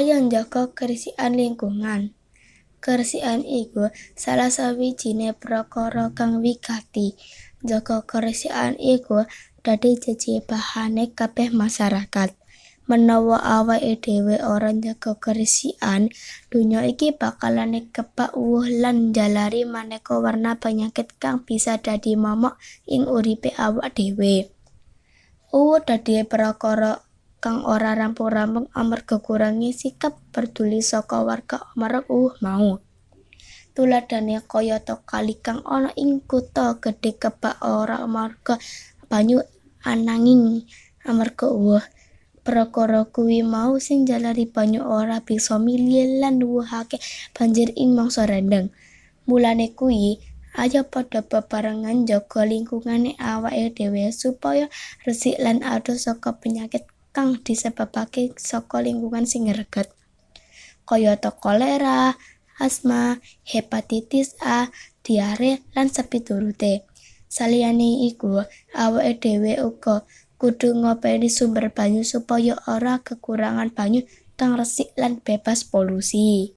Ayo njaga kebersihan lingkungan. Kebersihan iku salah sawijine prakara kang wigati. Njaga kebersihan iku dadi jejibahane kabeh masyarakat. Menawa awake dhewe ora njaga kebersihan, donya iki bakalan kebak uwuh lan njalari maneka warna penyakit kang bisa dadi momok ing uripe awak dhewe. Uwuh dadi prakara kang ora rampung-rampung amarga kurangé sikap peduli saka warga marang uwuh mau. Tuladhane kayata kali kang ana ing kutha gedhe kebak ora amarga banyu ananging amarga uwuh. Prakara kuwi mau sing njalari banyu ora bisa milih lan nuwuhake banjir ing mangsa rendheng. Mulane kuwi ayo padha bebarengan njaga lingkungane awake dhewe supaya resik lan adoh saka penyakit kang disebabake saka lingkungan sing reget. Kayata kolera, asma, hepatitis A, diare, lan sapiturute. Saliyane iku, awake dhewe uga kudu ngopeni sumber banyu supaya ora kekurangan banyu kang resik lan bebas polusi.